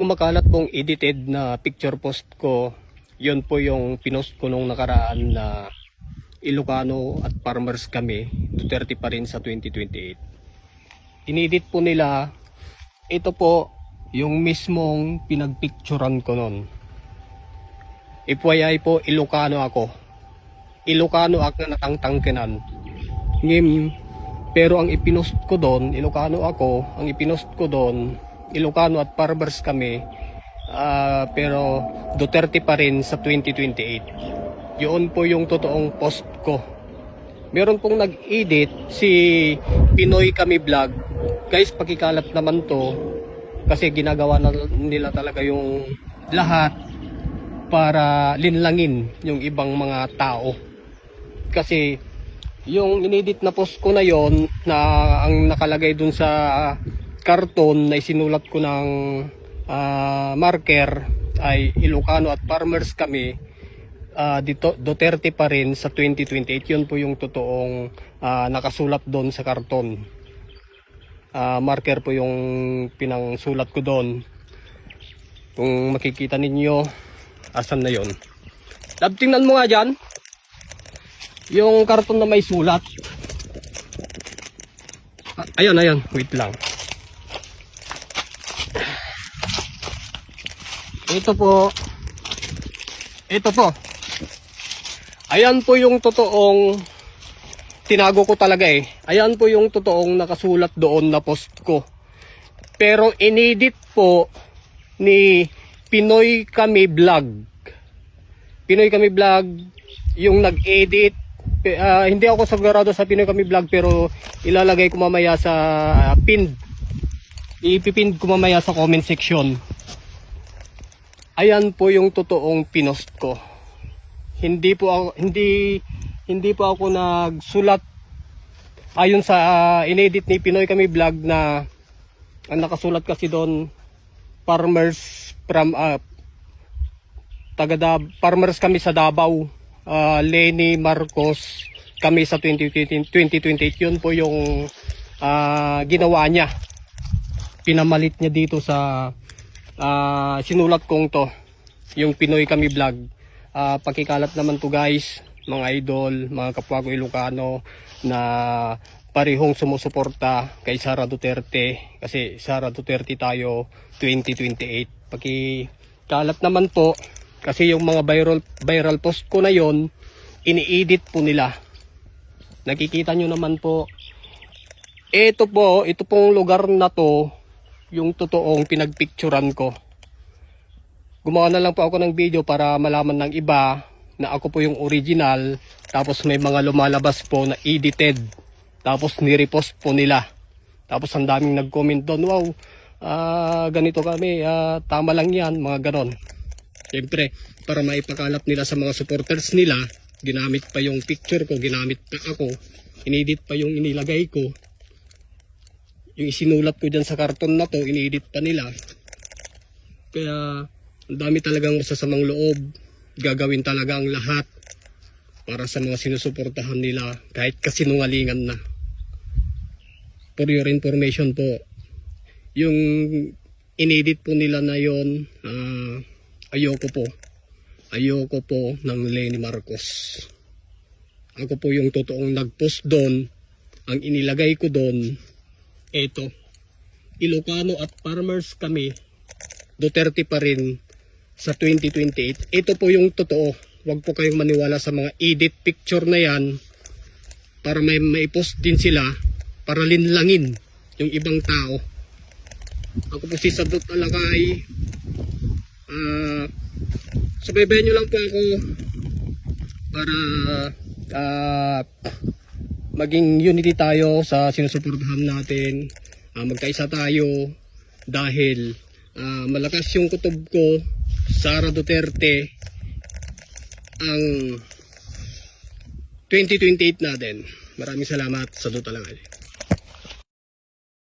kumakalat pong edited na picture post ko, yun po yung pinost ko nung nakaraan na Ilocano at farmers kami, Duterte pa rin sa 2028. Inedit po nila, ito po yung mismong pinagpicturan ko nun. FYI po, Ilocano ako. Ilocano ako na natangtangkenan. Pero ang ipinost ko doon, Ilocano ako, ang ipinost ko doon, Ilocano at farmers kami, pero Duterte pa rin sa 2028. Yun po yung totoong post ko. Meron pong nag-edit si Pinoy Kami Vlog. Guys, pakikalat naman to kasi ginagawa na nila talaga yung lahat para linlangin yung ibang mga tao. Kasi yung inedit na post ko na yon na ang nakalagay dun sa karton na isinulat ko ng marker ay Ilocano at farmers kami, dito Duterte pa rin sa 2028. Yun po yung totoong nakasulat doon sa karton. Marker po yung pinangsulat ko doon. Kung makikita ninyo, asan na yon? Lab, tingnan mo nga dyan yung karton na may sulat. Ayan, wait lang. Ito po. Ayan po yung totoong tinago ko talaga eh. Ayan po yung totoong nakasulat doon na post ko. Pero inedit po ni Pinoy Kami Vlog. Pinoy Kami Vlog yung nag-edit. Hindi ako sigurado sa Pinoy Kami Vlog, pero ilalagay ko mamaya sa pinned. Ipipind ko mamaya sa comment section. Ayan po yung totoong pinost ko. Hindi po ako nagsulat ayon sa inedit ni Pinoy Kami Vlog na ang nakasulat kasi doon farmers from farmers kami sa Davao, Leni Marcos kami sa 2028. Yun po yung ginawa niya. Pinamalit niya dito sa sinulat kong to, yung Pinoy Kami Vlog. Pakikalat naman to guys, mga idol, mga kapwa ko Ilocano na parehong sumusuporta kay Sara Duterte, kasi Sara Duterte tayo 2028. Pakikalat naman po kasi yung mga viral post ko na yon, ini-edit po nila. Nakikita nyo naman po. Ito pong lugar na to yung totoong pinagpicturan ko. Gumawa na lang po ako ng video para malaman ng iba na ako po yung original, tapos may mga lumalabas po na edited, tapos nirepost po nila. Tapos ang daming nag-comment doon, wow, ganito kami, tama lang yan, mga ganon. Siyempre, para maipakalat nila sa mga supporters nila, ginamit pa yung picture ko, ginamit pa ako, inedit pa yung inilagay ko. Yung isinulat ko dyan sa karton na to, inedit pa nila. Kaya, ang dami talagang masasamang loob. Gagawin talaga ang lahat para sa mga sinusuportahan nila, kahit kasinungalingan na. For your information po, yung inedit po nila na yon, ayoko po ng Leni Marcos. Ako po yung totoong nagpost doon. Ang inilagay ko doon, eto, Ilocano at farmers kami, Duterte pa rin sa 2028. Ito po yung totoo. Huwag po kayong maniwala sa mga edit picture na yan para may post din sila para linlangin yung ibang tao. Ako po si Sadot Alakay. Subaybayan nyo lang po ako para maging unity tayo sa sinusuportahan natin. Magkaisa tayo dahil malakas yung kutob ko, Sara Duterte ang 2028 natin. Maraming salamat. Sadot Alakay.